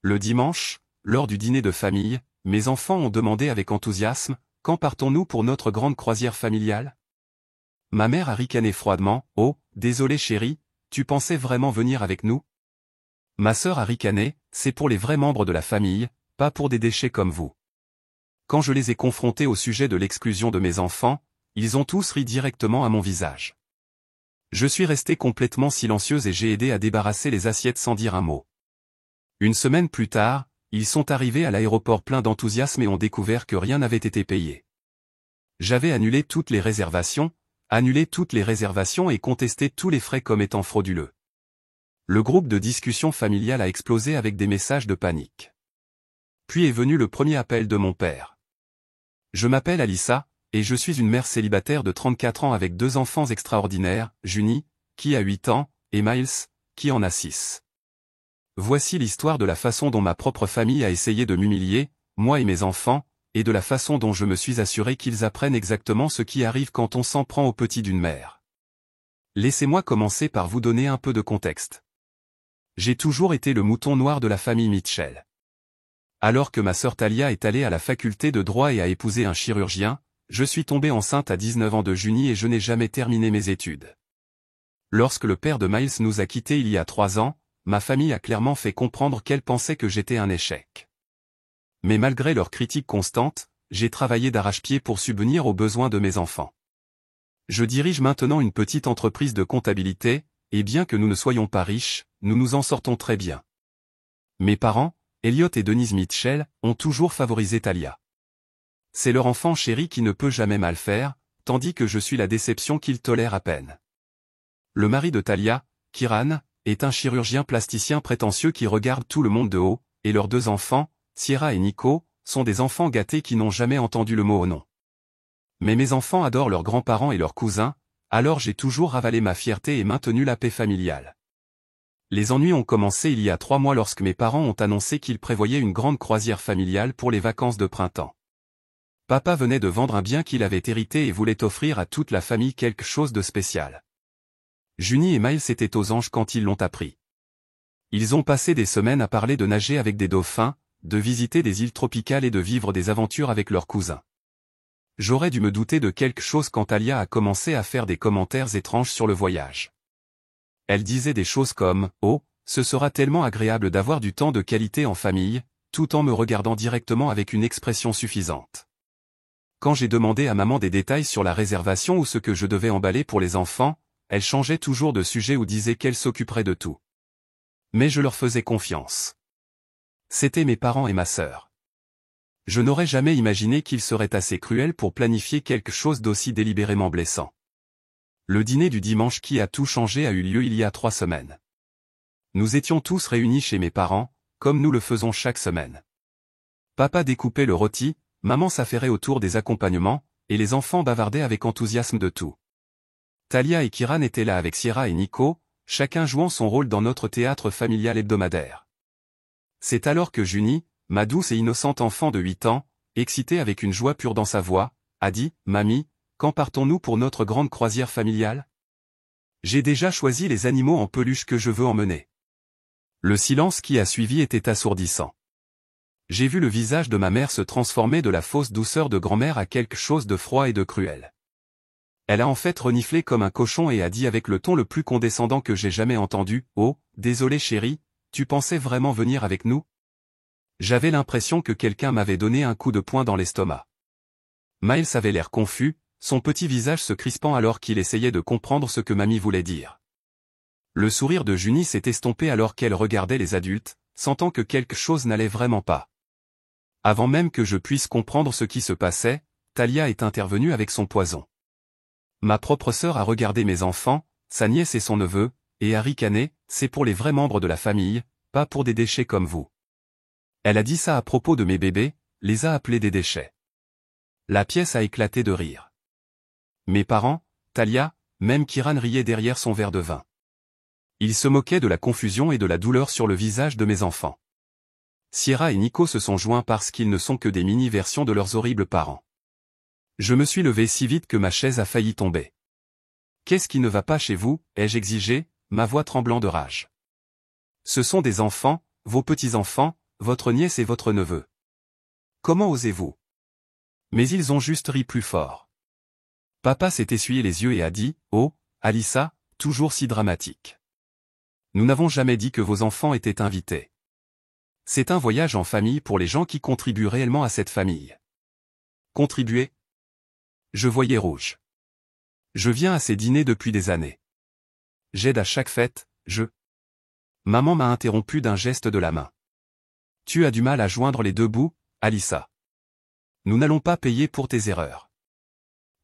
Le dimanche, lors du dîner de famille, mes enfants ont demandé avec enthousiasme, « Quand partons-nous pour notre grande croisière familiale ?» Ma mère a ricané froidement, « Oh, désolé chérie, tu pensais vraiment venir avec nous ?» Ma sœur a ricané, « C'est pour les vrais membres de la famille, pas pour des déchets comme vous. » Quand je les ai confrontés au sujet de l'exclusion de mes enfants, ils ont tous ri directement à mon visage. Je suis restée complètement silencieuse et j'ai aidé à débarrasser les assiettes sans dire un mot. Une semaine plus tard, ils sont arrivés à l'aéroport pleins d'enthousiasme et ont découvert que rien n'avait été payé. J'avais annulé toutes les réservations et contesté tous les frais comme étant frauduleux. Le groupe de discussion familiale a explosé avec des messages de panique. Puis est venu le premier appel de mon père. Je m'appelle Alissa, et je suis une mère célibataire de 34 ans avec 2 enfants extraordinaires, Junie, qui a 8 ans, et Miles, qui en a 6. Voici l'histoire de la façon dont ma propre famille a essayé de m'humilier, moi et mes enfants, et de la façon dont je me suis assuré qu'ils apprennent exactement ce qui arrive quand on s'en prend aux petits d'une mère. Laissez-moi commencer par vous donner un peu de contexte. J'ai toujours été le mouton noir de la famille Mitchell. Alors que ma sœur Talia est allée à la faculté de droit et a épousé un chirurgien, je suis tombée enceinte à 19 ans de Junie et je n'ai jamais terminé mes études. Lorsque le père de Miles nous a quittés il y a 3 ans, ma famille a clairement fait comprendre qu'elle pensait que j'étais un échec. Mais malgré leurs critiques constantes, j'ai travaillé d'arrache-pied pour subvenir aux besoins de mes enfants. Je dirige maintenant une petite entreprise de comptabilité, et bien que nous ne soyons pas riches, nous nous en sortons très bien. Mes parents, Elliot et Denise Mitchell, ont toujours favorisé Talia. C'est leur enfant chéri qui ne peut jamais mal faire, tandis que je suis la déception qu'ils tolèrent à peine. Le mari de Talia, Kieran, est un chirurgien plasticien prétentieux qui regarde tout le monde de haut, et leurs 2 enfants, Sierra et Nico, sont des enfants gâtés qui n'ont jamais entendu le mot au nom. Mais mes enfants adorent leurs grands-parents et leurs cousins, alors j'ai toujours ravalé ma fierté et maintenu la paix familiale. Les ennuis ont commencé il y a 3 mois lorsque mes parents ont annoncé qu'ils prévoyaient une grande croisière familiale pour les vacances de printemps. Papa venait de vendre un bien qu'il avait hérité et voulait offrir à toute la famille quelque chose de spécial. Junie et Miles étaient aux anges quand ils l'ont appris. Ils ont passé des semaines à parler de nager avec des dauphins, de visiter des îles tropicales et de vivre des aventures avec leurs cousins. J'aurais dû me douter de quelque chose quand Talia a commencé à faire des commentaires étranges sur le voyage. Elle disait des choses comme « Oh, ce sera tellement agréable d'avoir du temps de qualité en famille », tout en me regardant directement avec une expression suffisante. Quand j'ai demandé à maman des détails sur la réservation ou ce que je devais emballer pour les enfants, elle changeait toujours de sujet ou disait qu'elle s'occuperait de tout. Mais je leur faisais confiance. C'étaient mes parents et ma sœur. Je n'aurais jamais imaginé qu'ils seraient assez cruels pour planifier quelque chose d'aussi délibérément blessant. Le dîner du dimanche qui a tout changé a eu lieu il y a 3 semaines. Nous étions tous réunis chez mes parents, comme nous le faisons chaque semaine. Papa découpait le rôti, maman s'affairait autour des accompagnements, et les enfants bavardaient avec enthousiasme de tout. Talia et Kieran étaient là avec Sierra et Nico, chacun jouant son rôle dans notre théâtre familial hebdomadaire. C'est alors que Junie, ma douce et innocente enfant de 8 ans, excitée avec une joie pure dans sa voix, a dit « Mamie, quand partons-nous pour notre grande croisière familiale ? J'ai déjà choisi les animaux en peluche que je veux emmener. » Le silence qui a suivi était assourdissant. J'ai vu le visage de ma mère se transformer de la fausse douceur de grand-mère à quelque chose de froid et de cruel. Elle a en fait reniflé comme un cochon et a dit avec le ton le plus condescendant que j'ai jamais entendu, « Oh, désolé chérie, tu pensais vraiment venir avec nous ?» J'avais l'impression que quelqu'un m'avait donné un coup de poing dans l'estomac. Miles avait l'air confus, son petit visage se crispant alors qu'il essayait de comprendre ce que mamie voulait dire. Le sourire de Junie s'est estompé alors qu'elle regardait les adultes, sentant que quelque chose n'allait vraiment pas. Avant même que je puisse comprendre ce qui se passait, Talia est intervenue avec son poison. Ma propre sœur a regardé mes enfants, sa nièce et son neveu, et a ricané, « C'est pour les vrais membres de la famille, pas pour des déchets comme vous. » Elle a dit ça à propos de mes bébés, les a appelés des déchets. La pièce a éclaté de rire. Mes parents, Talia, même Kieran riait derrière son verre de vin. Ils se moquaient de la confusion et de la douleur sur le visage de mes enfants. Sierra et Nico se sont joints parce qu'ils ne sont que des mini-versions de leurs horribles parents. Je me suis levé si vite que ma chaise a failli tomber. « Qu'est-ce qui ne va pas chez vous ?» ai-je exigé, ma voix tremblant de rage. « Ce sont des enfants, vos petits-enfants, votre nièce et votre neveu. Comment osez-vous? Mais ils ont juste ri plus fort. Papa s'est essuyé les yeux et a dit, oh, Alyssa, toujours si dramatique. Nous n'avons jamais dit que vos enfants étaient invités. C'est un voyage en famille pour les gens qui contribuent réellement à cette famille. Contribuer? Je voyais rouge. Je viens à ces dîners depuis des années. J'aide à chaque fête, Maman m'a interrompu d'un geste de la main. Tu as du mal à joindre les deux bouts, Alyssa. Nous n'allons pas payer pour tes erreurs.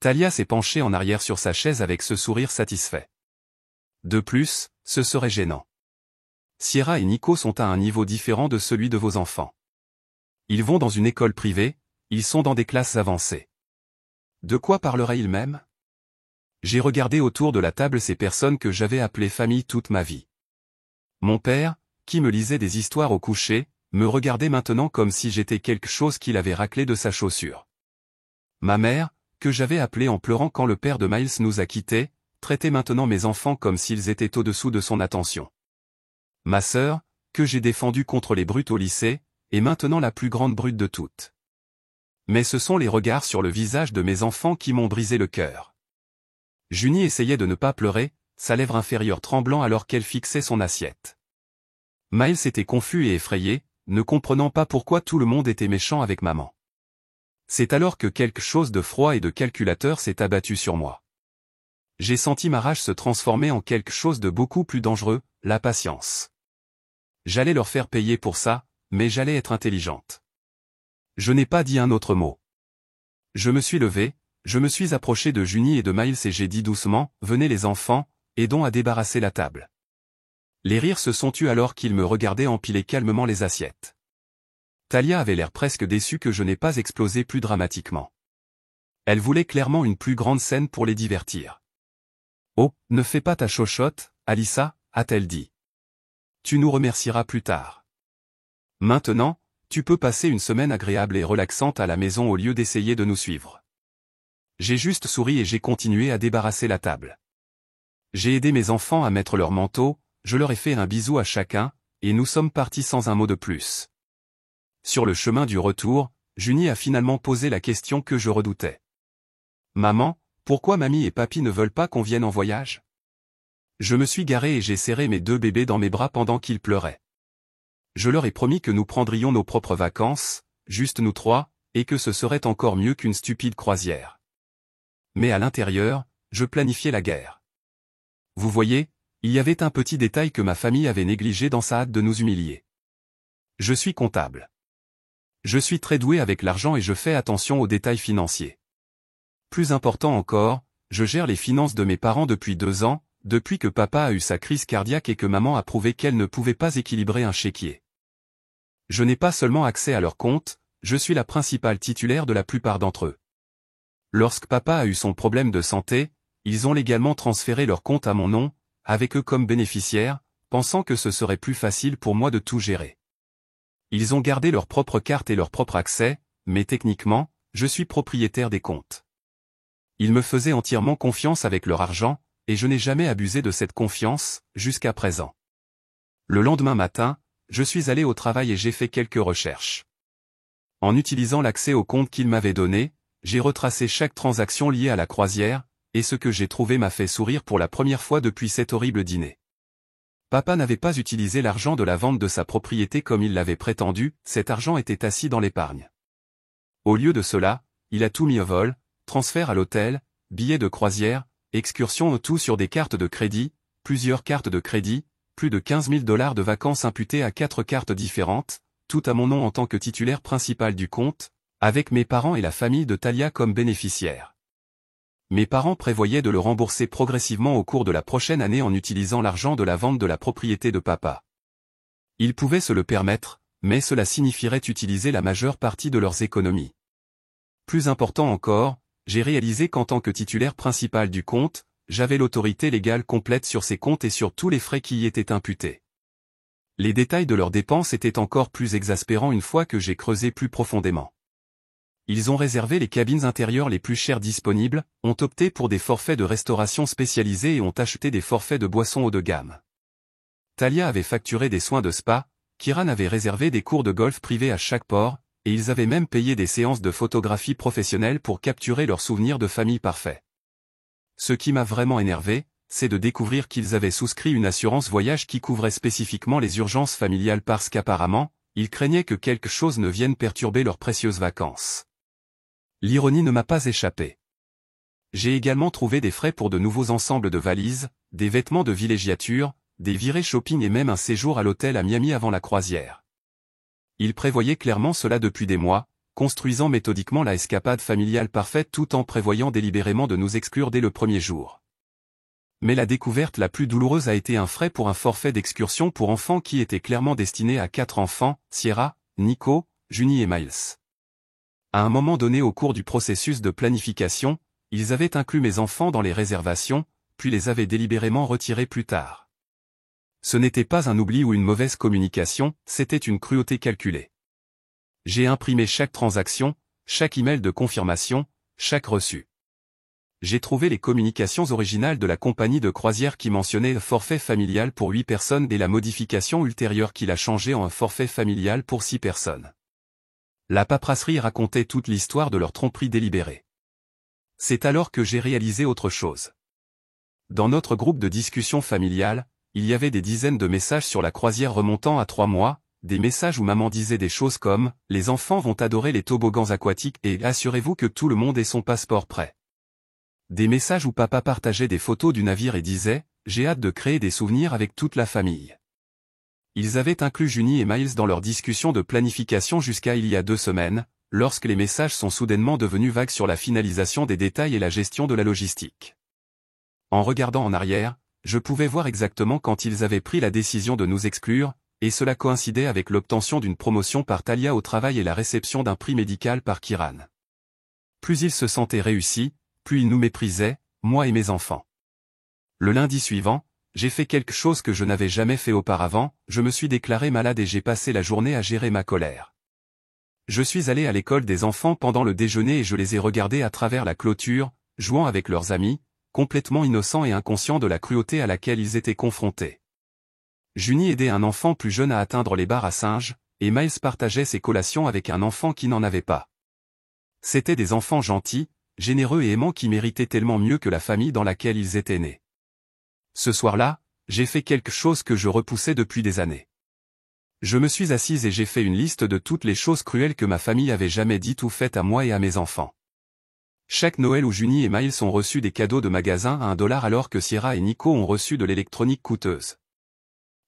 Talia s'est penchée en arrière sur sa chaise avec ce sourire satisfait. De plus, ce serait gênant. Sierra et Nico sont à un niveau différent de celui de vos enfants. Ils vont dans une école privée, ils sont dans des classes avancées. De quoi parleraient-ils même? J'ai regardé autour de la table ces personnes que j'avais appelées famille toute ma vie. Mon père, qui me lisait des histoires au coucher, me regardait maintenant comme si j'étais quelque chose qu'il avait raclé de sa chaussure. Ma mère, que j'avais appelée en pleurant quand le père de Miles nous a quittés, traitait maintenant mes enfants comme s'ils étaient au-dessous de son attention. Ma sœur, que j'ai défendue contre les brutes au lycée, est maintenant la plus grande brute de toutes. Mais ce sont les regards sur le visage de mes enfants qui m'ont brisé le cœur. Junie essayait de ne pas pleurer, sa lèvre inférieure tremblant alors qu'elle fixait son assiette. Miles était confus et effrayé, ne comprenant pas pourquoi tout le monde était méchant avec maman. C'est alors que quelque chose de froid et de calculateur s'est abattu sur moi. J'ai senti ma rage se transformer en quelque chose de beaucoup plus dangereux, la patience. J'allais leur faire payer pour ça, mais j'allais être intelligente. Je n'ai pas dit un autre mot. Je me suis levé, je me suis approché de Junie et de Miles et j'ai dit doucement, « Venez les enfants, aidons à débarrasser la table. » Les rires se sont tus alors qu'ils me regardaient empiler calmement les assiettes. Talia avait l'air presque déçue que je n'ai pas explosé plus dramatiquement. Elle voulait clairement une plus grande scène pour les divertir. « Oh, ne fais pas ta chochotte, Alyssa, » a-t-elle dit. « Tu nous remercieras plus tard. Maintenant, tu peux passer une semaine agréable et relaxante à la maison au lieu d'essayer de nous suivre. » J'ai juste souri et j'ai continué à débarrasser la table. J'ai aidé mes enfants à mettre leur manteau, je leur ai fait un bisou à chacun, et nous sommes partis sans un mot de plus. Sur le chemin du retour, Junie a finalement posé la question que je redoutais. « Maman, pourquoi mamie et papy ne veulent pas qu'on vienne en voyage ?» Je me suis garé et j'ai serré mes deux bébés dans mes bras pendant qu'ils pleuraient. Je leur ai promis que nous prendrions nos propres vacances, juste nous trois, et que ce serait encore mieux qu'une stupide croisière. Mais à l'intérieur, je planifiais la guerre. Vous voyez, il y avait un petit détail que ma famille avait négligé dans sa hâte de nous humilier. Je suis comptable. Je suis très doué avec l'argent et je fais attention aux détails financiers. Plus important encore, je gère les finances de mes parents depuis 2 ans, depuis que papa a eu sa crise cardiaque et que maman a prouvé qu'elle ne pouvait pas équilibrer un chéquier. Je n'ai pas seulement accès à leurs comptes, je suis la principale titulaire de la plupart d'entre eux. Lorsque papa a eu son problème de santé, ils ont légalement transféré leur compte à mon nom, avec eux comme bénéficiaires, pensant que ce serait plus facile pour moi de tout gérer. Ils ont gardé leur propre carte et leur propre accès, mais techniquement, je suis propriétaire des comptes. Ils me faisaient entièrement confiance avec leur argent, et je n'ai jamais abusé de cette confiance, jusqu'à présent. Le lendemain matin, je suis allé au travail et j'ai fait quelques recherches. En utilisant l'accès au compte qu'ils m'avaient donné, j'ai retracé chaque transaction liée à la croisière, et ce que j'ai trouvé m'a fait sourire pour la première fois depuis cet horrible dîner. Papa n'avait pas utilisé l'argent de la vente de sa propriété comme il l'avait prétendu, cet argent était assis dans l'épargne. Au lieu de cela, il a tout mis au vol, transfert à l'hôtel, billets de croisière, excursions au tout sur des cartes de crédit, plusieurs cartes de crédit, plus de 15 000 $ de vacances imputées à 4 cartes différentes, tout à mon nom en tant que titulaire principal du compte, avec mes parents et la famille de Talia comme bénéficiaires. Mes parents prévoyaient de le rembourser progressivement au cours de la prochaine année en utilisant l'argent de la vente de la propriété de papa. Ils pouvaient se le permettre, mais cela signifierait utiliser la majeure partie de leurs économies. Plus important encore, j'ai réalisé qu'en tant que titulaire principal du compte, j'avais l'autorité légale complète sur ces comptes et sur tous les frais qui y étaient imputés. Les détails de leurs dépenses étaient encore plus exaspérants une fois que j'ai creusé plus profondément. Ils ont réservé les cabines intérieures les plus chères disponibles, ont opté pour des forfaits de restauration spécialisés et ont acheté des forfaits de boissons haut de gamme. Talia avait facturé des soins de spa, Kiran avait réservé des cours de golf privés à chaque port, et ils avaient même payé des séances de photographie professionnelle pour capturer leurs souvenirs de famille parfaits. Ce qui m'a vraiment énervé, c'est de découvrir qu'ils avaient souscrit une assurance voyage qui couvrait spécifiquement les urgences familiales parce qu'apparemment, ils craignaient que quelque chose ne vienne perturber leurs précieuses vacances. L'ironie ne m'a pas échappé. J'ai également trouvé des frais pour de nouveaux ensembles de valises, des vêtements de villégiature, des virées shopping et même un séjour à l'hôtel à Miami avant la croisière. Ils prévoyaient clairement cela depuis des mois, construisant méthodiquement la escapade familiale parfaite tout en prévoyant délibérément de nous exclure dès le premier jour. Mais la découverte la plus douloureuse a été un frais pour un forfait d'excursion pour enfants qui était clairement destiné à 4 enfants, Sierra, Nico, Junie et Miles. À un moment donné au cours du processus de planification, ils avaient inclus mes enfants dans les réservations, puis les avaient délibérément retirés plus tard. Ce n'était pas un oubli ou une mauvaise communication, c'était une cruauté calculée. J'ai imprimé chaque transaction, chaque email de confirmation, chaque reçu. J'ai trouvé les communications originales de la compagnie de croisière qui mentionnait un forfait familial pour 8 personnes et la modification ultérieure qui l'a changé en un forfait familial pour 6 personnes. La paperasserie racontait toute l'histoire de leur tromperie délibérée. C'est alors que j'ai réalisé autre chose. Dans notre groupe de discussion familiale, il y avait des dizaines de messages sur la croisière remontant à 3 mois, des messages où maman disait des choses comme « Les enfants vont adorer les toboggans aquatiques et assurez-vous que tout le monde ait son passeport prêt ». Des messages où papa partageait des photos du navire et disait « J'ai hâte de créer des souvenirs avec toute la famille ». Ils avaient inclus Junie et Miles dans leur discussion de planification jusqu'à il y a 2 semaines, lorsque les messages sont soudainement devenus vagues sur la finalisation des détails et la gestion de la logistique. En regardant en arrière, je pouvais voir exactement quand ils avaient pris la décision de nous exclure, et cela coïncidait avec l'obtention d'une promotion par Talia au travail et la réception d'un prix médical par Kiran. Plus ils se sentaient réussis, plus ils nous méprisaient, moi et mes enfants. Le lundi suivant, j'ai fait quelque chose que je n'avais jamais fait auparavant, je me suis déclaré malade et j'ai passé la journée à gérer ma colère. Je suis allé à l'école des enfants pendant le déjeuner et je les ai regardés à travers la clôture, jouant avec leurs amis, complètement innocents et inconscients de la cruauté à laquelle ils étaient confrontés. Junie aidait un enfant plus jeune à atteindre les barres à singes, et Miles partageait ses collations avec un enfant qui n'en avait pas. C'étaient des enfants gentils, généreux et aimants qui méritaient tellement mieux que la famille dans laquelle ils étaient nés. Ce soir-là, j'ai fait quelque chose que je repoussais depuis des années. Je me suis assise et j'ai fait une liste de toutes les choses cruelles que ma famille avait jamais dites ou faites à moi et à mes enfants. Chaque Noël où Junie et Miles ont reçu des cadeaux de magasin à $1 alors que Sierra et Nico ont reçu de l'électronique coûteuse.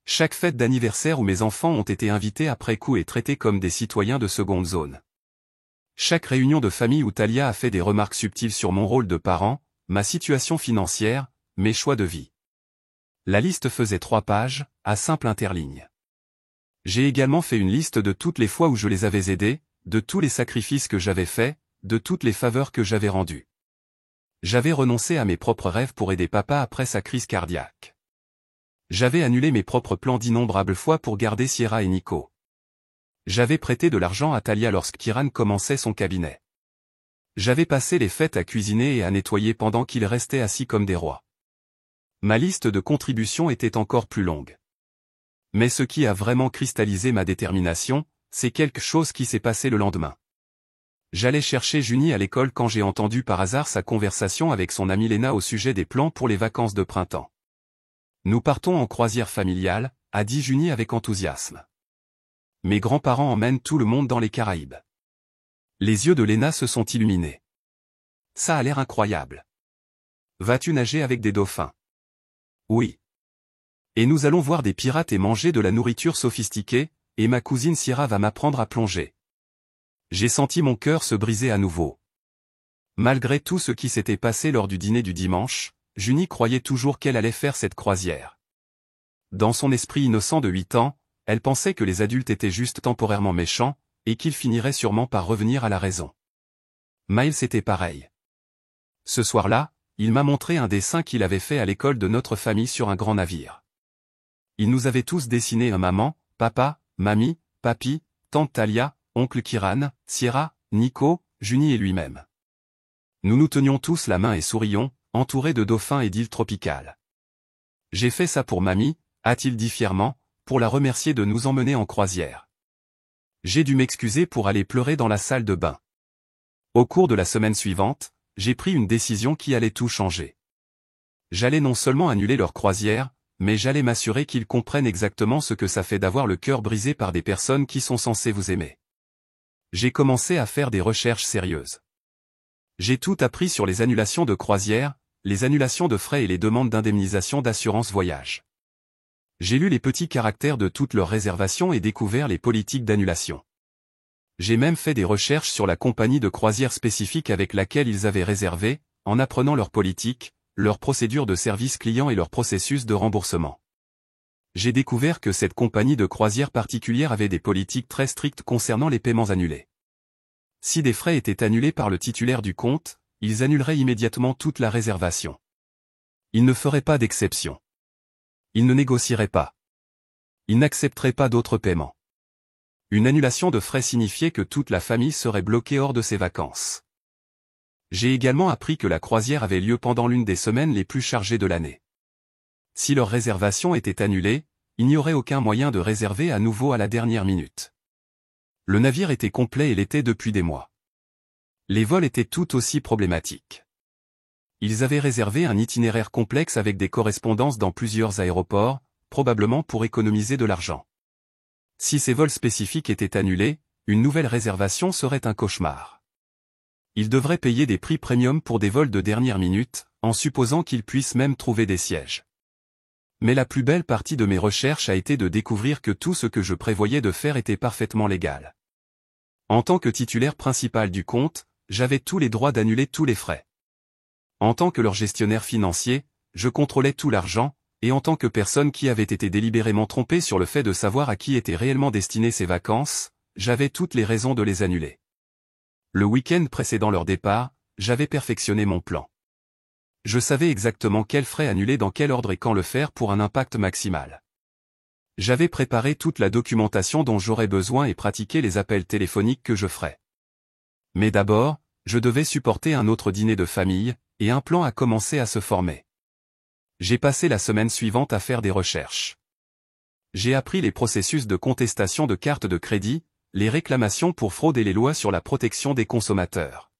Chaque fête d'anniversaire où mes enfants ont été invités après coup et traités comme des citoyens de seconde zone. Chaque réunion de famille où Talia a fait des remarques subtiles sur mon rôle de parent, ma situation financière, mes choix de vie. La liste faisait 3 pages, à simple interligne. J'ai également fait une liste de toutes les fois où je les avais aidés, de tous les sacrifices que j'avais faits, de toutes les faveurs que j'avais rendues. J'avais renoncé à mes propres rêves pour aider papa après sa crise cardiaque. J'avais annulé mes propres plans d'innombrables fois pour garder Sierra et Nico. J'avais prêté de l'argent à Talia lorsque Kiran commençait son cabinet. J'avais passé les fêtes à cuisiner et à nettoyer pendant qu'ils restaient assis comme des rois. Ma liste de contributions était encore plus longue. Mais ce qui a vraiment cristallisé ma détermination, c'est quelque chose qui s'est passé le lendemain. J'allais chercher Junie à l'école quand j'ai entendu par hasard sa conversation avec son amie Lena au sujet des plans pour les vacances de printemps. Nous partons en croisière familiale, a dit Junie avec enthousiasme. Mes grands-parents emmènent tout le monde dans les Caraïbes. Les yeux de Lena se sont illuminés. Ça a l'air incroyable. Vas-tu nager avec des dauphins? Oui. Et nous allons voir des pirates et manger de la nourriture sophistiquée, et ma cousine Sierra va m'apprendre à plonger. J'ai senti mon cœur se briser à nouveau. Malgré tout ce qui s'était passé lors du dîner du dimanche, Junie croyait toujours qu'elle allait faire cette croisière. Dans son esprit innocent de 8 ans, elle pensait que les adultes étaient juste temporairement méchants, et qu'ils finiraient sûrement par revenir à la raison. Miles était pareil. Ce soir-là, il m'a montré un dessin qu'il avait fait à l'école de notre famille sur un grand navire. Il nous avait tous dessiné un maman, papa, mamie, papi, tante Talia, oncle Kiran, Sierra, Nico, Junie et lui-même. Nous nous tenions tous la main et sourions, entourés de dauphins et d'îles tropicales. J'ai fait ça pour mamie, a-t-il dit fièrement, pour la remercier de nous emmener en croisière. J'ai dû m'excuser pour aller pleurer dans la salle de bain. Au cours de la semaine suivante, j'ai pris une décision qui allait tout changer. J'allais non seulement annuler leur croisière, mais j'allais m'assurer qu'ils comprennent exactement ce que ça fait d'avoir le cœur brisé par des personnes qui sont censées vous aimer. J'ai commencé à faire des recherches sérieuses. J'ai tout appris sur les annulations de croisière, les annulations de frais et les demandes d'indemnisation d'assurance voyage. J'ai lu les petits caractères de toutes leurs réservations et découvert les politiques d'annulation. J'ai même fait des recherches sur la compagnie de croisière spécifique avec laquelle ils avaient réservé, en apprenant leur politique, leurs procédures de service client et leur processus de remboursement. J'ai découvert que cette compagnie de croisière particulière avait des politiques très strictes concernant les paiements annulés. Si des frais étaient annulés par le titulaire du compte, ils annuleraient immédiatement toute la réservation. Ils ne feraient pas d'exception. Ils ne négocieraient pas. Ils n'accepteraient pas d'autres paiements. Une annulation de frais signifiait que toute la famille serait bloquée hors de ses vacances. J'ai également appris que la croisière avait lieu pendant l'une des semaines les plus chargées de l'année. Si leur réservation était annulée, il n'y aurait aucun moyen de réserver à nouveau à la dernière minute. Le navire était complet et l'était depuis des mois. Les vols étaient tout aussi problématiques. Ils avaient réservé un itinéraire complexe avec des correspondances dans plusieurs aéroports, probablement pour économiser de l'argent. Si ces vols spécifiques étaient annulés, une nouvelle réservation serait un cauchemar. Ils devraient payer des prix premium pour des vols de dernière minute, en supposant qu'ils puissent même trouver des sièges. Mais la plus belle partie de mes recherches a été de découvrir que tout ce que je prévoyais de faire était parfaitement légal. En tant que titulaire principal du compte, j'avais tous les droits d'annuler tous les frais. En tant que leur gestionnaire financier, je contrôlais tout l'argent, et en tant que personne qui avait été délibérément trompée sur le fait de savoir à qui étaient réellement destinées ces vacances, j'avais toutes les raisons de les annuler. Le week-end précédant leur départ, j'avais perfectionné mon plan. Je savais exactement quels frais annuler dans quel ordre et quand le faire pour un impact maximal. J'avais préparé toute la documentation dont j'aurais besoin et pratiqué les appels téléphoniques que je ferais. Mais d'abord, je devais supporter un autre dîner de famille, et un plan a commencé à se former. J'ai passé la semaine suivante à faire des recherches. J'ai appris les processus de contestation de cartes de crédit, les réclamations pour fraude et les lois sur la protection des consommateurs.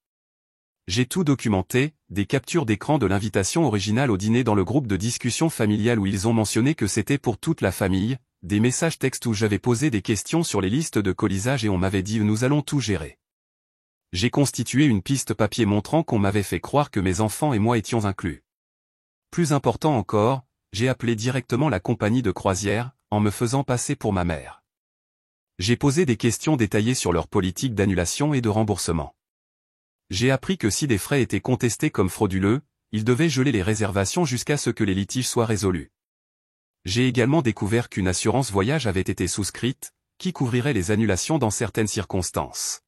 J'ai tout documenté, des captures d'écran de l'invitation originale au dîner dans le groupe de discussion familiale où ils ont mentionné que c'était pour toute la famille, des messages textes où j'avais posé des questions sur les listes de colisage et on m'avait dit « nous allons tout gérer ». J'ai constitué une piste papier montrant qu'on m'avait fait croire que mes enfants et moi étions inclus. Plus important encore, j'ai appelé directement la compagnie de croisière, en me faisant passer pour ma mère. J'ai posé des questions détaillées sur leur politique d'annulation et de remboursement. J'ai appris que si des frais étaient contestés comme frauduleux, ils devaient geler les réservations jusqu'à ce que les litiges soient résolus. J'ai également découvert qu'une assurance voyage avait été souscrite, qui couvrirait les annulations dans certaines circonstances.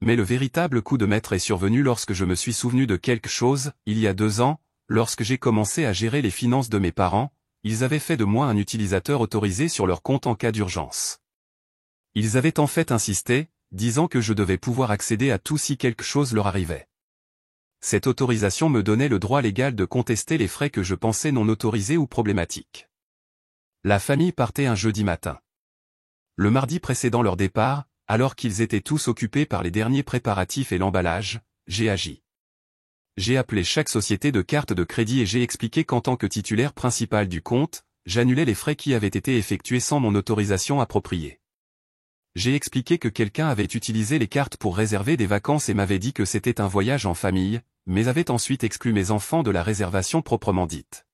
Mais le véritable coup de maître est survenu lorsque je me suis souvenu de quelque chose, il y a 2 ans, lorsque j'ai commencé à gérer les finances de mes parents, ils avaient fait de moi un utilisateur autorisé sur leur compte en cas d'urgence. Ils avaient en fait insisté, disant que je devais pouvoir accéder à tout si quelque chose leur arrivait. Cette autorisation me donnait le droit légal de contester les frais que je pensais non autorisés ou problématiques. La famille partait un jeudi matin. Le mardi précédant leur départ, alors qu'ils étaient tous occupés par les derniers préparatifs et l'emballage, j'ai agi. J'ai appelé chaque société de cartes de crédit et j'ai expliqué qu'en tant que titulaire principal du compte, j'annulais les frais qui avaient été effectués sans mon autorisation appropriée. J'ai expliqué que quelqu'un avait utilisé les cartes pour réserver des vacances et m'avait dit que c'était un voyage en famille, mais avait ensuite exclu mes enfants de la réservation proprement dite.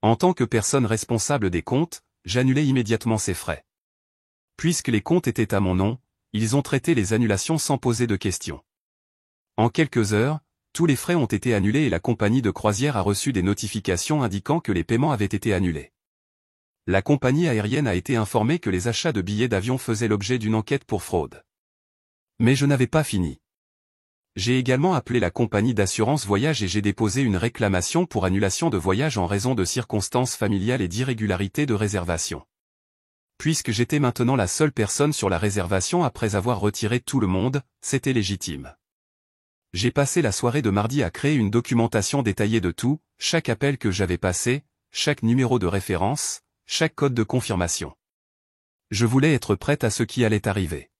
En tant que personne responsable des comptes, j'annulais immédiatement ces frais. Puisque les comptes étaient à mon nom, ils ont traité les annulations sans poser de questions. En quelques heures, tous les frais ont été annulés et la compagnie de croisière a reçu des notifications indiquant que les paiements avaient été annulés. La compagnie aérienne a été informée que les achats de billets d'avion faisaient l'objet d'une enquête pour fraude. Mais je n'avais pas fini. J'ai également appelé la compagnie d'assurance voyage et j'ai déposé une réclamation pour annulation de voyage en raison de circonstances familiales et d'irrégularités de réservation. Puisque j'étais maintenant la seule personne sur la réservation après avoir retiré tout le monde, c'était légitime. J'ai passé la soirée de mardi à créer une documentation détaillée de tout, chaque appel que j'avais passé, chaque numéro de référence, chaque code de confirmation. Je voulais être prête à ce qui allait arriver.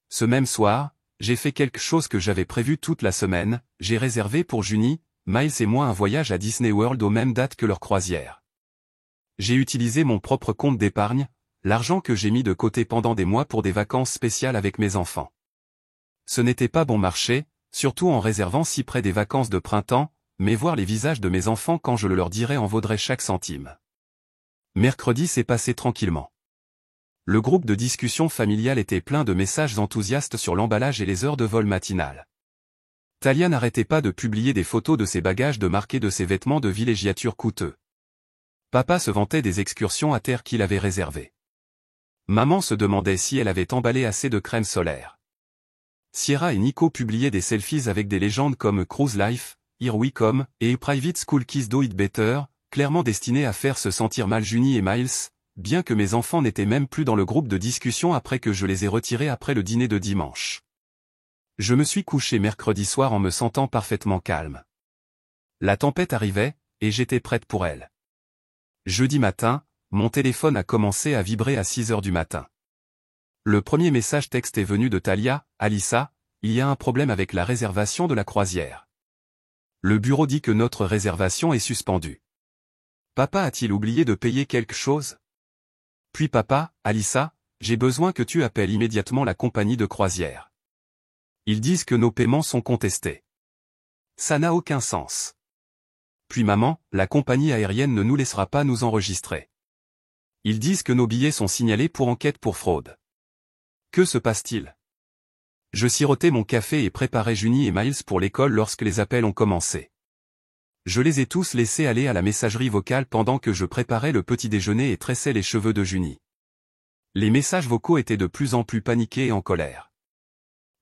Ce même soir, j'ai fait quelque chose que j'avais prévu toute la semaine, j'ai réservé pour Junie, Miles et moi un voyage à Disney World aux mêmes dates que leur croisière. J'ai utilisé mon propre compte d'épargne, l'argent que j'ai mis de côté pendant des mois pour des vacances spéciales avec mes enfants. Ce n'était pas bon marché, surtout en réservant si près des vacances de printemps, mais voir les visages de mes enfants quand je le leur dirais en vaudrait chaque centime. Mercredi s'est passé tranquillement. Le groupe de discussion familiale était plein de messages enthousiastes sur l'emballage et les heures de vol matinales. Talia n'arrêtait pas de publier des photos de ses bagages de marque et de ses vêtements de villégiature coûteux. Papa se vantait des excursions à terre qu'il avait réservées. Maman se demandait si elle avait emballé assez de crème solaire. Sierra et Nico publiaient des selfies avec des légendes comme Cruise Life, Here We Come et Private School Kids Do It Better, clairement destinées à faire se sentir mal Junie et Miles, bien que mes enfants n'étaient même plus dans le groupe de discussion après que je les ai retirés après le dîner de dimanche. Je me suis couché mercredi soir en me sentant parfaitement calme. La tempête arrivait, et j'étais prête pour elle. Jeudi matin, mon téléphone a commencé à vibrer à 6 heures du matin. Le premier message texte est venu de Talia. « Alyssa, il y a un problème avec la réservation de la croisière. Le bureau dit que notre réservation est suspendue. Papa a-t-il oublié de payer quelque chose ? Puis papa, Alyssa, j'ai besoin que tu appelles immédiatement la compagnie de croisière. Ils disent que nos paiements sont contestés. Ça n'a aucun sens. Puis maman, la compagnie aérienne ne nous laissera pas nous enregistrer. Ils disent que nos billets sont signalés pour enquête pour fraude. Que se passe-t-il ? Je sirotais mon café et préparais Junie et Miles pour l'école lorsque les appels ont commencé. Je les ai tous laissés aller à la messagerie vocale pendant que je préparais le petit déjeuner et tressais les cheveux de Junie. Les messages vocaux étaient de plus en plus paniqués et en colère.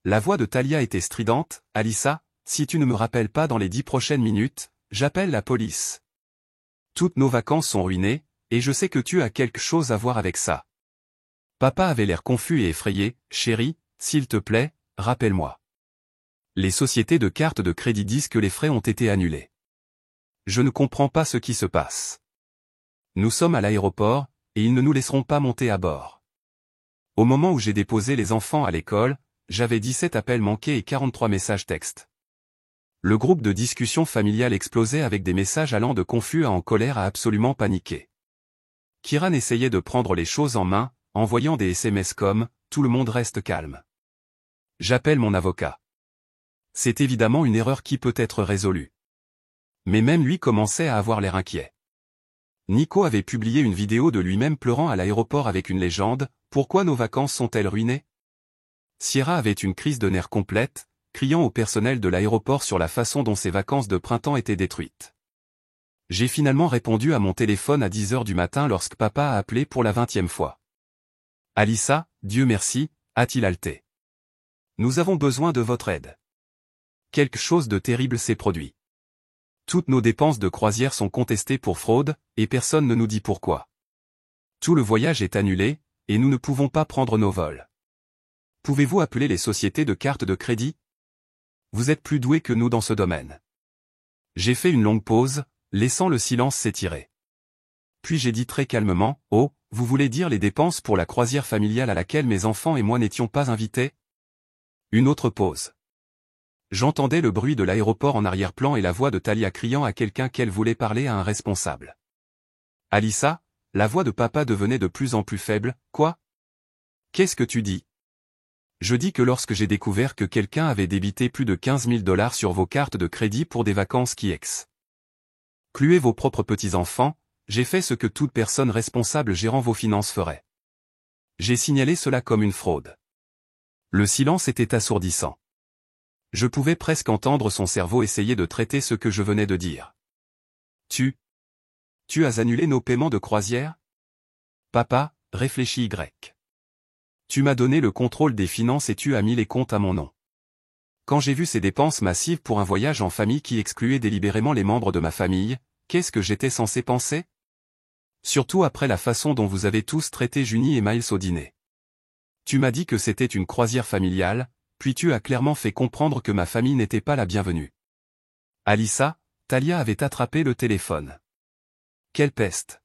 La voix de Talia était stridente. « Alyssa, si tu ne me rappelles pas dans les 10 prochaines minutes, j'appelle la police. Toutes nos vacances sont ruinées, et je sais que tu as quelque chose à voir avec ça. » Papa avait l'air confus et effrayé. « Chérie, s'il te plaît, rappelle-moi. Les sociétés de cartes de crédit disent que les frais ont été annulés. Je ne comprends pas ce qui se passe. Nous sommes à l'aéroport, et ils ne nous laisseront pas monter à bord. » Au moment où j'ai déposé les enfants à l'école, j'avais 17 appels manqués et 43 messages textes. Le groupe de discussion familiale explosait avec des messages allant de confus à en colère à absolument paniqué. Kiran essayait de prendre les choses en main, envoyant des SMS comme « Tout le monde reste calme. J'appelle mon avocat. » C'est évidemment une erreur qui peut être résolue. Mais même lui commençait à avoir l'air inquiet. Nico avait publié une vidéo de lui-même pleurant à l'aéroport avec une légende « Pourquoi nos vacances sont-elles ruinées ?» Sierra avait une crise de nerfs complète, criant au personnel de l'aéroport sur la façon dont ses vacances de printemps étaient détruites. J'ai finalement répondu à mon téléphone à 10 heures du matin lorsque papa a appelé pour la 20e fois. « Alyssa, Dieu merci, a-t-il halté. Nous avons besoin de votre aide. Quelque chose de terrible s'est produit. Toutes nos dépenses de croisière sont contestées pour fraude, et personne ne nous dit pourquoi. Tout le voyage est annulé, et nous ne pouvons pas prendre nos vols. Pouvez-vous appeler les sociétés de cartes de crédit ? Vous êtes plus doués que nous dans ce domaine. » J'ai fait une longue pause, laissant le silence s'étirer. Puis j'ai dit très calmement, « Oh, vous voulez dire les dépenses pour la croisière familiale à laquelle mes enfants et moi n'étions pas invités ?» Une autre pause. J'entendais le bruit de l'aéroport en arrière-plan et la voix de Talia criant à quelqu'un qu'elle voulait parler à un responsable. « Alyssa ?» La voix de papa devenait de plus en plus faible. « Quoi ? Qu'est-ce que tu dis ? » Je dis que lorsque j'ai découvert que quelqu'un avait débité plus de 15 000 $ sur vos cartes de crédit pour des vacances qui excluaient vos propres petits-enfants, j'ai fait ce que toute personne responsable gérant vos finances ferait. J'ai signalé cela comme une fraude. Le silence était assourdissant. Je pouvais presque entendre son cerveau essayer de traiter ce que je venais de dire. Tu as annulé nos paiements de croisière ? Papa, réfléchis Y. Tu m'as donné le contrôle des finances et tu as mis les comptes à mon nom. Quand j'ai vu ces dépenses massives pour un voyage en famille qui excluait délibérément les membres de ma famille, qu'est-ce que j'étais censé penser ? Surtout après la façon dont vous avez tous traité Junie et Miles au dîner. Tu m'as dit que c'était une croisière familiale, puis tu as clairement fait comprendre que ma famille n'était pas la bienvenue. Alyssa, Talia avait attrapé le téléphone. Quelle peste !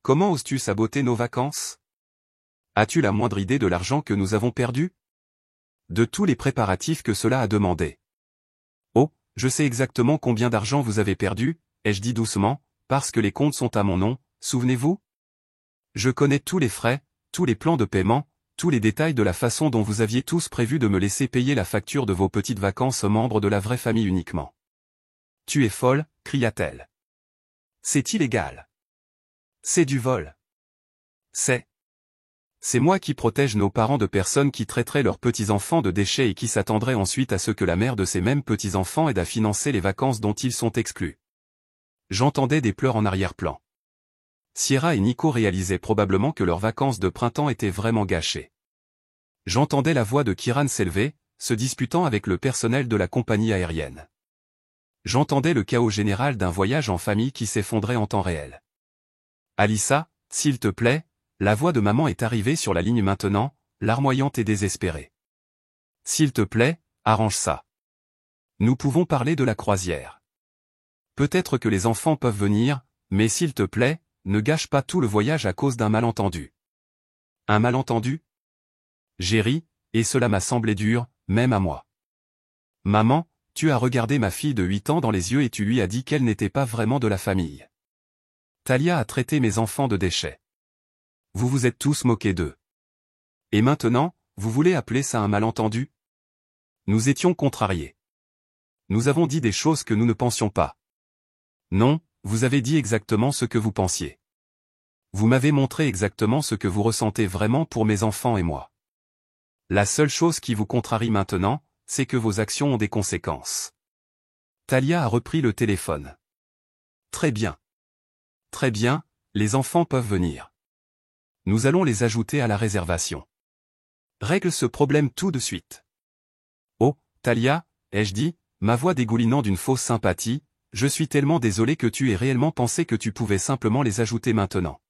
Comment oses-tu saboter nos vacances? As-tu la moindre idée de l'argent que nous avons perdu? De tous les préparatifs que cela a demandé. Oh, je sais exactement combien d'argent vous avez perdu, ai-je dit doucement, parce que les comptes sont à mon nom, souvenez-vous? Je connais tous les frais, tous les plans de paiement, tous les détails de la façon dont vous aviez tous prévu de me laisser payer la facture de vos petites vacances aux membres de la vraie famille uniquement. Tu es folle, cria-t-elle. C'est illégal. C'est du vol. C'est moi qui protège nos parents de personnes qui traiteraient leurs petits-enfants de déchets et qui s'attendraient ensuite à ce que la mère de ces mêmes petits-enfants aide à financer les vacances dont ils sont exclus. J'entendais des pleurs en arrière-plan. Sierra et Nico réalisaient probablement que leurs vacances de printemps étaient vraiment gâchées. J'entendais la voix de Kiran s'élever, se disputant avec le personnel de la compagnie aérienne. J'entendais le chaos général d'un voyage en famille qui s'effondrait en temps réel. Alyssa, s'il te plaît, la voix de maman est arrivée sur la ligne maintenant, larmoyante et désespérée. S'il te plaît, arrange ça. Nous pouvons parler de la croisière. Peut-être que les enfants peuvent venir, mais s'il te plaît, ne gâche pas tout le voyage à cause d'un malentendu. Un malentendu? J'ai ri, et cela m'a semblé dur, même à moi. Maman, tu as regardé ma fille de 8 ans dans les yeux et tu lui as dit qu'elle n'était pas vraiment de la famille. Talia a traité mes enfants de déchets. Vous vous êtes tous moqués d'eux. Et maintenant, vous voulez appeler ça un malentendu? Nous étions contrariés. Nous avons dit des choses que nous ne pensions pas. Non, vous avez dit exactement ce que vous pensiez. Vous m'avez montré exactement ce que vous ressentez vraiment pour mes enfants et moi. La seule chose qui vous contrarie maintenant, c'est que vos actions ont des conséquences. Talia a repris le téléphone. Très bien. Très bien, les enfants peuvent venir. Nous allons les ajouter à la réservation. Règle ce problème tout de suite. Oh, Talia, ai-je dit, ma voix dégoulinant d'une fausse sympathie, je suis tellement désolé que tu aies réellement pensé que tu pouvais simplement les ajouter maintenant.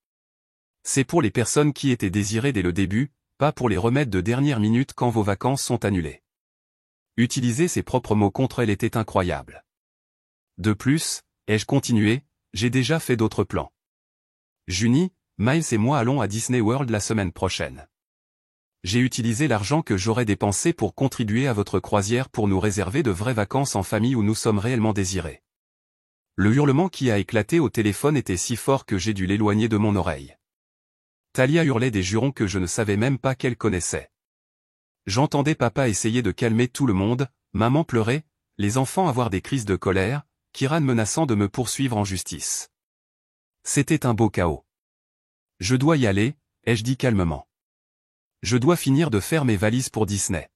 C'est pour les personnes qui étaient désirées dès le début, pas pour les remettre de dernière minute quand vos vacances sont annulées. Utiliser ses propres mots contre elle était incroyable. De plus, ai-je continué, j'ai déjà fait d'autres plans. Junie, Miles et moi allons à Disney World la semaine prochaine. J'ai utilisé l'argent que j'aurais dépensé pour contribuer à votre croisière pour nous réserver de vraies vacances en famille où nous sommes réellement désirés. Le hurlement qui a éclaté au téléphone était si fort que j'ai dû l'éloigner de mon oreille. Talia hurlait des jurons que je ne savais même pas qu'elle connaissait. J'entendais papa essayer de calmer tout le monde, maman pleurer, les enfants avoir des crises de colère, Kiran menaçant de me poursuivre en justice. C'était un beau chaos. Je dois y aller, ai-je dit calmement. Je dois finir de faire mes valises pour Disney.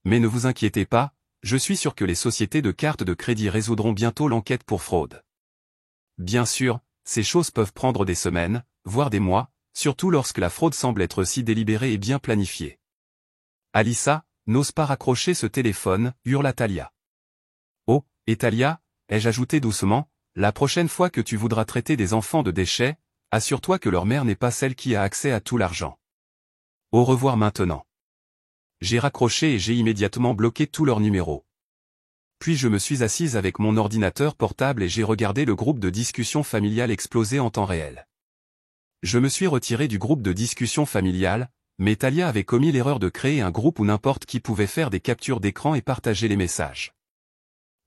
Mais ne vous inquiétez pas, je suis sûr que les sociétés de cartes de crédit résoudront bientôt l'enquête pour fraude. Bien sûr, ces choses peuvent prendre des semaines, voire des mois, surtout lorsque la fraude semble être si délibérée et bien planifiée. Alyssa, n'ose pas raccrocher ce téléphone, hurla Talia. Oh, et Talia, ai-je ajouté doucement, la prochaine fois que tu voudras traiter des enfants de déchets, assure-toi que leur mère n'est pas celle qui a accès à tout l'argent. Au revoir maintenant. J'ai raccroché et j'ai immédiatement bloqué tous leurs numéros. Puis je me suis assise avec mon ordinateur portable et j'ai regardé le groupe de discussion familiale exploser en temps réel. Je me suis retiré du groupe de discussion familiale, mais Talia avait commis l'erreur de créer un groupe où n'importe qui pouvait faire des captures d'écran et partager les messages.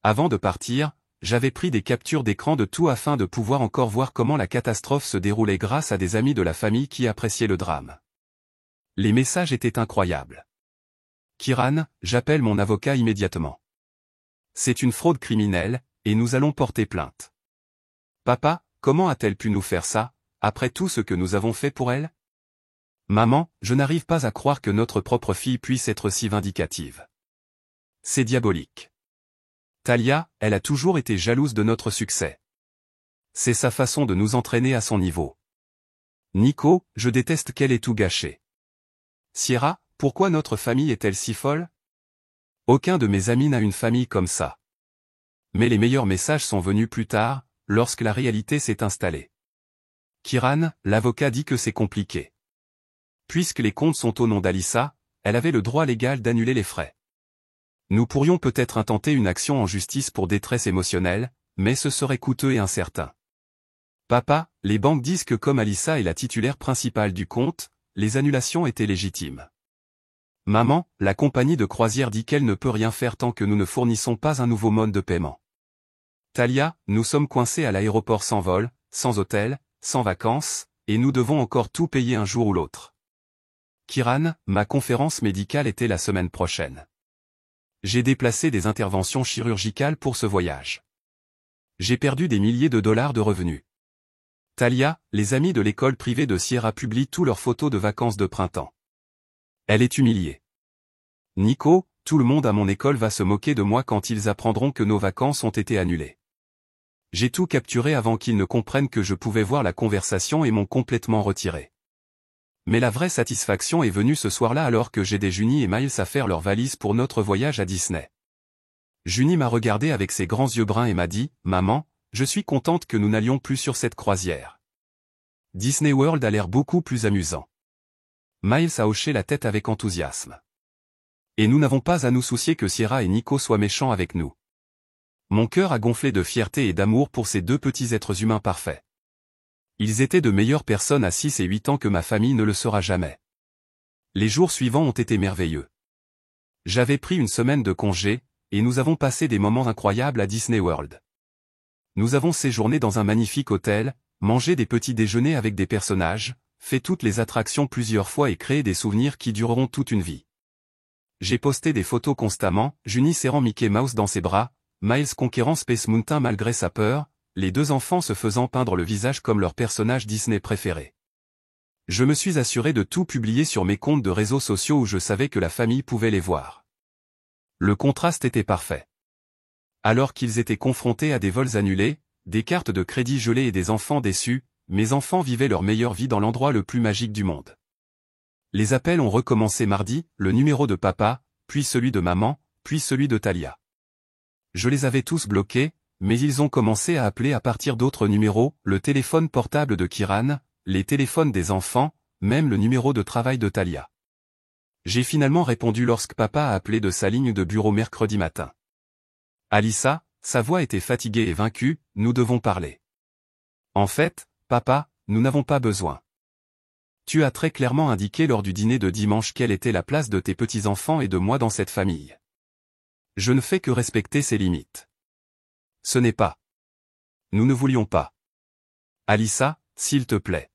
Avant de partir, j'avais pris des captures d'écran de tout afin de pouvoir encore voir comment la catastrophe se déroulait grâce à des amis de la famille qui appréciaient le drame. Les messages étaient incroyables. Kiran, j'appelle mon avocat immédiatement. C'est une fraude criminelle, et nous allons porter plainte. Papa, comment a-t-elle pu nous faire ça, après tout ce que nous avons fait pour elle? Maman, je n'arrive pas à croire que notre propre fille puisse être si vindicative. C'est diabolique. Talia, elle a toujours été jalouse de notre succès. C'est sa façon de nous entraîner à son niveau. Nico, je déteste qu'elle ait tout gâché. Sierra, pourquoi notre famille est-elle si folle? Aucun de mes amis n'a une famille comme ça. Mais les meilleurs messages sont venus plus tard, lorsque la réalité s'est installée. Kiran, l'avocat dit que c'est compliqué. Puisque les comptes sont au nom d'Alyssa, elle avait le droit légal d'annuler les frais. Nous pourrions peut-être intenter une action en justice pour détresse émotionnelle, mais ce serait coûteux et incertain. Papa, les banques disent que comme Alyssa est la titulaire principale du compte, les annulations étaient légitimes. Maman, la compagnie de croisière dit qu'elle ne peut rien faire tant que nous ne fournissons pas un nouveau mode de paiement. Talia, nous sommes coincés à l'aéroport sans vol, sans hôtel, sans vacances, et nous devons encore tout payer un jour ou l'autre. Kiran, ma conférence médicale était la semaine prochaine. J'ai déplacé des interventions chirurgicales pour ce voyage. J'ai perdu des milliers de dollars de revenus. Talia, les amis de l'école privée de Sierra publient tous leurs photos de vacances de printemps. Elle est humiliée. Nico, tout le monde à mon école va se moquer de moi quand ils apprendront que nos vacances ont été annulées. J'ai tout capturé avant qu'ils ne comprennent que je pouvais voir la conversation et m'ont complètement retiré. Mais la vraie satisfaction est venue ce soir-là alors que j'aidais Junie et Miles à faire leurs valises pour notre voyage à Disney. Junie m'a regardé avec ses grands yeux bruns et m'a dit « Maman, je suis contente que nous n'allions plus sur cette croisière. Disney World a l'air beaucoup plus amusant. » Miles a hoché la tête avec enthousiasme. Et nous n'avons pas à nous soucier que Sierra et Nico soient méchants avec nous. Mon cœur a gonflé de fierté et d'amour pour ces deux petits êtres humains parfaits. Ils étaient de meilleures personnes à 6 et 8 ans que ma famille ne le sera jamais. Les jours suivants ont été merveilleux. J'avais pris une semaine de congé, et nous avons passé des moments incroyables à Disney World. Nous avons séjourné dans un magnifique hôtel, mangé des petits déjeuners avec des personnages, fait toutes les attractions plusieurs fois et créé des souvenirs qui dureront toute une vie. J'ai posté des photos constamment, Junie serrant Mickey Mouse dans ses bras, Miles conquérant Space Mountain malgré sa peur, les deux enfants se faisant peindre le visage comme leur personnage Disney préféré. Je me suis assuré de tout publier sur mes comptes de réseaux sociaux où je savais que la famille pouvait les voir. Le contraste était parfait. Alors qu'ils étaient confrontés à des vols annulés, des cartes de crédit gelées et des enfants déçus, mes enfants vivaient leur meilleure vie dans l'endroit le plus magique du monde. Les appels ont recommencé mardi, le numéro de papa, puis celui de maman, puis celui de Talia. Je les avais tous bloqués, mais ils ont commencé à appeler à partir d'autres numéros, le téléphone portable de Kiran, les téléphones des enfants, même le numéro de travail de Talia. J'ai finalement répondu lorsque papa a appelé de sa ligne de bureau mercredi matin. Alyssa, sa voix était fatiguée et vaincue, nous devons parler. En fait, papa, nous n'avons pas besoin. Tu as très clairement indiqué lors du dîner de dimanche quelle était la place de tes petits-enfants et de moi dans cette famille. Je ne fais que respecter ces limites. Ce n'est pas. Nous ne voulions pas. Alyssa, s'il te plaît.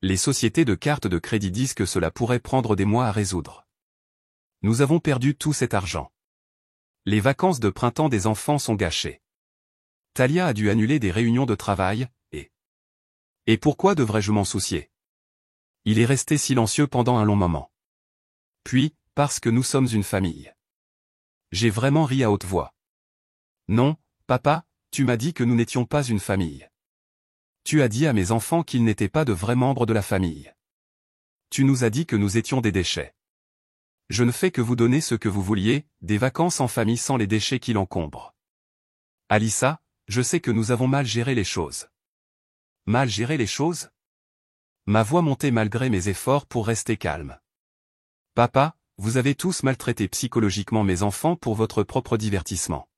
Les sociétés de cartes de crédit disent que cela pourrait prendre des mois à résoudre. Nous avons perdu tout cet argent. Les vacances de printemps des enfants sont gâchées. Talia a dû annuler des réunions de travail, Et pourquoi devrais-je m'en soucier? Il est resté silencieux pendant un long moment. Puis, parce que nous sommes une famille. J'ai vraiment ri à haute voix. Non, papa, tu m'as dit que nous n'étions pas une famille. Tu as dit à mes enfants qu'ils n'étaient pas de vrais membres de la famille. Tu nous as dit que nous étions des déchets. Je ne fais que vous donner ce que vous vouliez, des vacances en famille sans les déchets qui l'encombrent. Alyssa, je sais que nous avons mal géré les choses. Mal géré les choses? Ma voix montait malgré mes efforts pour rester calme. Papa, vous avez tous maltraité psychologiquement mes enfants pour votre propre divertissement.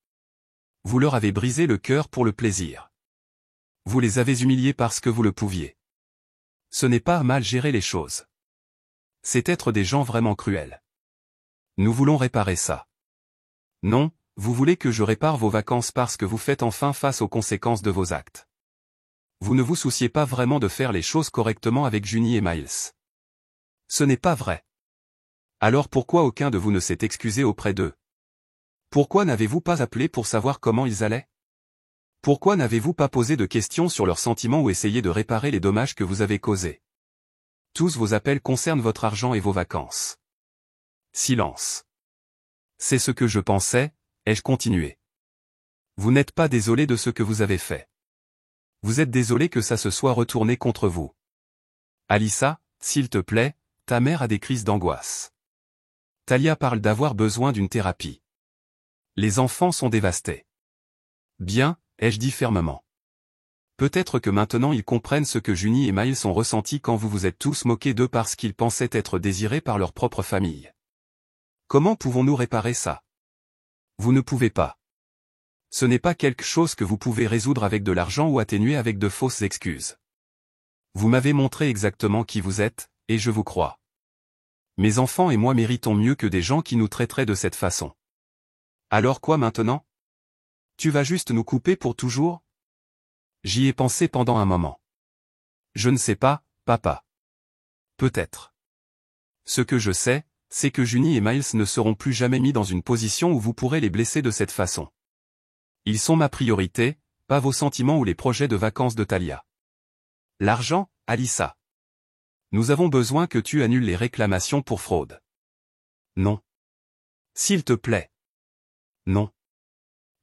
Vous leur avez brisé le cœur pour le plaisir. Vous les avez humiliés parce que vous le pouviez. Ce n'est pas mal gérer les choses. C'est être des gens vraiment cruels. Nous voulons réparer ça. Non, vous voulez que je répare vos vacances parce que vous faites enfin face aux conséquences de vos actes. Vous ne vous souciez pas vraiment de faire les choses correctement avec Junie et Miles. Ce n'est pas vrai. Alors pourquoi aucun de vous ne s'est excusé auprès d'eux? Pourquoi n'avez-vous pas appelé pour savoir comment ils allaient? Pourquoi n'avez-vous pas posé de questions sur leurs sentiments ou essayé de réparer les dommages que vous avez causés? Tous vos appels concernent votre argent et vos vacances. Silence. C'est ce que je pensais, ai-je continué. Vous n'êtes pas désolé de ce que vous avez fait. Vous êtes désolé que ça se soit retourné contre vous. Alyssa, s'il te plaît, ta mère a des crises d'angoisse. Talia parle d'avoir besoin d'une thérapie. Les enfants sont dévastés. Bien, ai-je dit fermement. Peut-être que maintenant ils comprennent ce que Junie et Miles ont ressenti quand vous vous êtes tous moqués d'eux parce qu'ils pensaient être désirés par leur propre famille. Comment pouvons-nous réparer ça? Vous ne pouvez pas. Ce n'est pas quelque chose que vous pouvez résoudre avec de l'argent ou atténuer avec de fausses excuses. Vous m'avez montré exactement qui vous êtes, et je vous crois. Mes enfants et moi méritons mieux que des gens qui nous traiteraient de cette façon. Alors quoi maintenant? Tu vas juste nous couper pour toujours? J'y ai pensé pendant un moment. Je ne sais pas, papa. Peut-être. Ce que je sais, c'est que Junie et Miles ne seront plus jamais mis dans une position où vous pourrez les blesser de cette façon. Ils sont ma priorité, pas vos sentiments ou les projets de vacances de Talia. L'argent, Alyssa. Nous avons besoin que tu annules les réclamations pour fraude. Non. S'il te plaît. Non.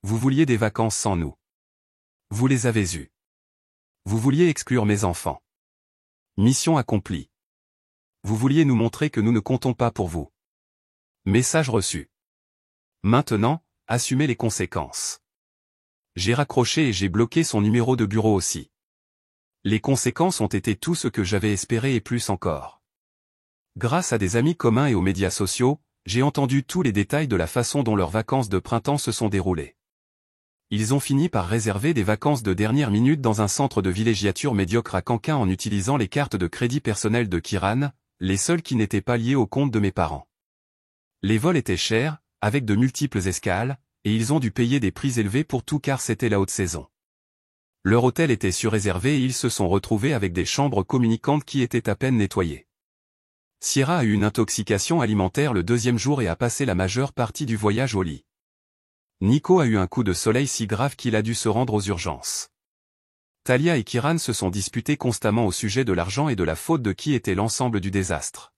Vous vouliez des vacances sans nous. Vous les avez eues. Vous vouliez exclure mes enfants. Mission accomplie. Vous vouliez nous montrer que nous ne comptons pas pour vous. Message reçu. Maintenant, assumez les conséquences. J'ai raccroché et j'ai bloqué son numéro de bureau aussi. Les conséquences ont été tout ce que j'avais espéré et plus encore. Grâce à des amis communs et aux médias sociaux, j'ai entendu tous les détails de la façon dont leurs vacances de printemps se sont déroulées. Ils ont fini par réserver des vacances de dernière minute dans un centre de villégiature médiocre à Canquin en utilisant les cartes de crédit personnel de Kiran, les seules qui n'étaient pas liées au compte de mes parents. Les vols étaient chers, avec de multiples escales, et ils ont dû payer des prix élevés pour tout car c'était la haute saison. Leur hôtel était surréservé et ils se sont retrouvés avec des chambres communicantes qui étaient à peine nettoyées. Sierra a eu une intoxication alimentaire le deuxième jour et a passé la majeure partie du voyage au lit. Nico a eu un coup de soleil si grave qu'il a dû se rendre aux urgences. Talia et Kiran se sont disputés constamment au sujet de l'argent et de la faute de qui était l'ensemble du désastre.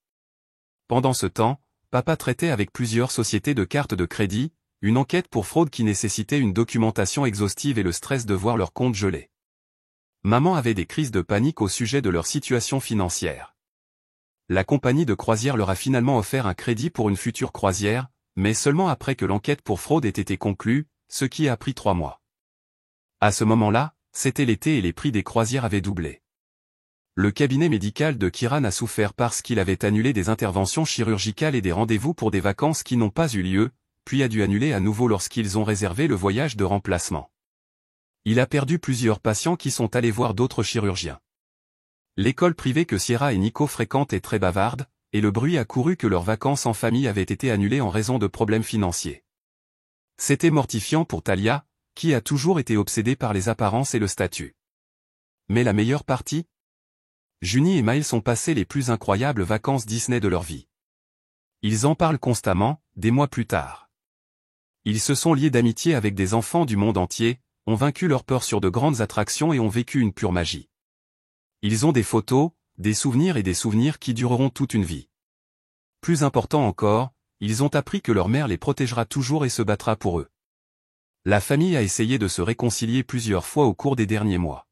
Pendant ce temps, papa traitait avec plusieurs sociétés de cartes de crédit, une enquête pour fraude qui nécessitait une documentation exhaustive et le stress de voir leurs comptes gelés. Maman avait des crises de panique au sujet de leur situation financière. La compagnie de croisière leur a finalement offert un crédit pour une future croisière, mais seulement après que l'enquête pour fraude ait été conclue, ce qui a pris 3 mois. À ce moment-là, c'était l'été et les prix des croisières avaient doublé. Le cabinet médical de Kiran a souffert parce qu'il avait annulé des interventions chirurgicales et des rendez-vous pour des vacances qui n'ont pas eu lieu, puis a dû annuler à nouveau lorsqu'ils ont réservé le voyage de remplacement. Il a perdu plusieurs patients qui sont allés voir d'autres chirurgiens. L'école privée que Sierra et Nico fréquentent est très bavarde, et le bruit a couru que leurs vacances en famille avaient été annulées en raison de problèmes financiers. C'était mortifiant pour Talia, qui a toujours été obsédée par les apparences et le statut. Mais la meilleure partie? Junie et Miles ont passé les plus incroyables vacances Disney de leur vie. Ils en parlent constamment, des mois plus tard. Ils se sont liés d'amitié avec des enfants du monde entier, ont vaincu leur peur sur de grandes attractions et ont vécu une pure magie. Ils ont des photos, des souvenirs et des souvenirs qui dureront toute une vie. Plus important encore, ils ont appris que leur mère les protégera toujours et se battra pour eux. La famille a essayé de se réconcilier plusieurs fois au cours des derniers mois.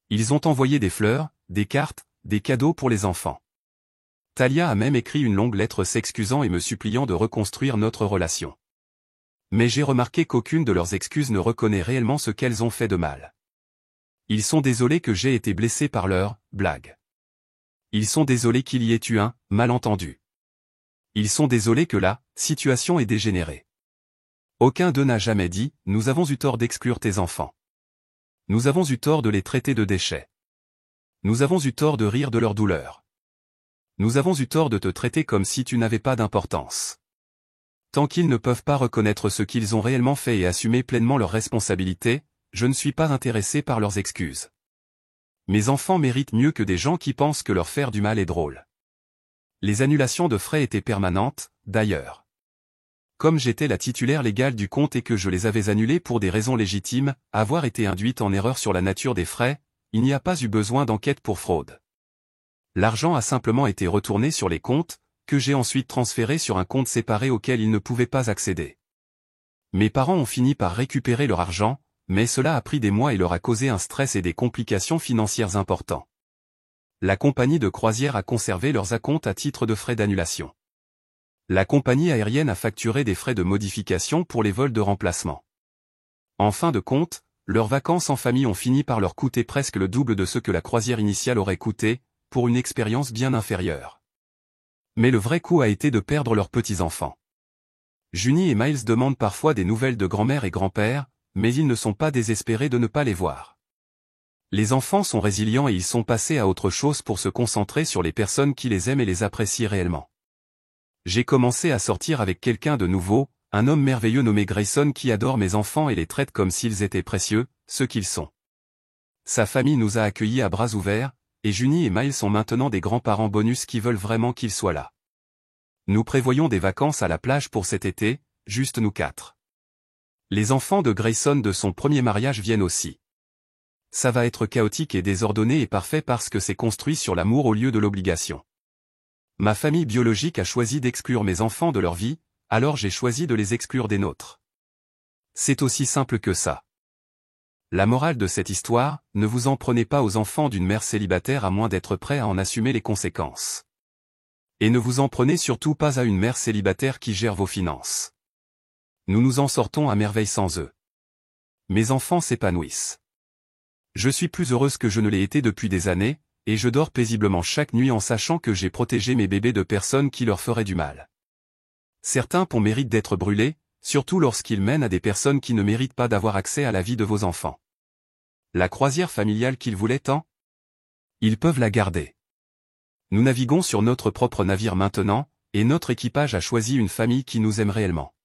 Ils ont envoyé des fleurs, des cartes, des cadeaux pour les enfants. Talia a même écrit une longue lettre s'excusant et me suppliant de reconstruire notre relation. Mais j'ai remarqué qu'aucune de leurs excuses ne reconnaît réellement ce qu'elles ont fait de mal. Ils sont désolés que j'ai été blessé par leur blague. Ils sont désolés qu'il y ait eu un malentendu. Ils sont désolés que la situation ait dégénéré. Aucun d'eux n'a jamais dit « Nous avons eu tort d'exclure tes enfants. Nous avons eu tort de les traiter de déchets. Nous avons eu tort de rire de leur douleur. Nous avons eu tort de te traiter comme si tu n'avais pas d'importance. » Tant qu'ils ne peuvent pas reconnaître ce qu'ils ont réellement fait et assumer pleinement leurs responsabilités, je ne suis pas intéressé par leurs excuses. Mes enfants méritent mieux que des gens qui pensent que leur faire du mal est drôle. Les annulations de frais étaient permanentes, d'ailleurs. Comme j'étais la titulaire légale du compte et que je les avais annulés pour des raisons légitimes, avoir été induite en erreur sur la nature des frais, il n'y a pas eu besoin d'enquête pour fraude. L'argent a simplement été retourné sur les comptes, que j'ai ensuite transféré sur un compte séparé auquel ils ne pouvaient pas accéder. Mes parents ont fini par récupérer leur argent, mais cela a pris des mois et leur a causé un stress et des complications financières importants. La compagnie de croisière a conservé leurs acomptes à titre de frais d'annulation. La compagnie aérienne a facturé des frais de modification pour les vols de remplacement. En fin de compte, leurs vacances en famille ont fini par leur coûter presque le double de ce que la croisière initiale aurait coûté, pour une expérience bien inférieure. Mais le vrai coup a été de perdre leurs petits-enfants. Junie et Miles demandent parfois des nouvelles de grand-mère et grand-père, mais ils ne sont pas désespérés de ne pas les voir. Les enfants sont résilients et ils sont passés à autre chose pour se concentrer sur les personnes qui les aiment et les apprécient réellement. J'ai commencé à sortir avec quelqu'un de nouveau, un homme merveilleux nommé Grayson qui adore mes enfants et les traite comme s'ils étaient précieux, ce qu'ils sont. Sa famille nous a accueillis à bras ouverts, et Junie et Miles sont maintenant des grands-parents bonus qui veulent vraiment qu'ils soient là. Nous prévoyons des vacances à la plage pour cet été, juste nous 4. Les enfants de Grayson de son premier mariage viennent aussi. Ça va être chaotique et désordonné et parfait parce que c'est construit sur l'amour au lieu de l'obligation. Ma famille biologique a choisi d'exclure mes enfants de leur vie, alors j'ai choisi de les exclure des nôtres. C'est aussi simple que ça. La morale de cette histoire, ne vous en prenez pas aux enfants d'une mère célibataire à moins d'être prêt à en assumer les conséquences. Et ne vous en prenez surtout pas à une mère célibataire qui gère vos finances. Nous nous en sortons à merveille sans eux. Mes enfants s'épanouissent. Je suis plus heureuse que je ne l'ai été depuis des années, et je dors paisiblement chaque nuit en sachant que j'ai protégé mes bébés de personnes qui leur feraient du mal. Certains ponts méritent d'être brûlés, surtout lorsqu'ils mènent à des personnes qui ne méritent pas d'avoir accès à la vie de vos enfants. La croisière familiale qu'ils voulaient tant? Ils peuvent la garder. Nous naviguons sur notre propre navire maintenant, et notre équipage a choisi une famille qui nous aime réellement.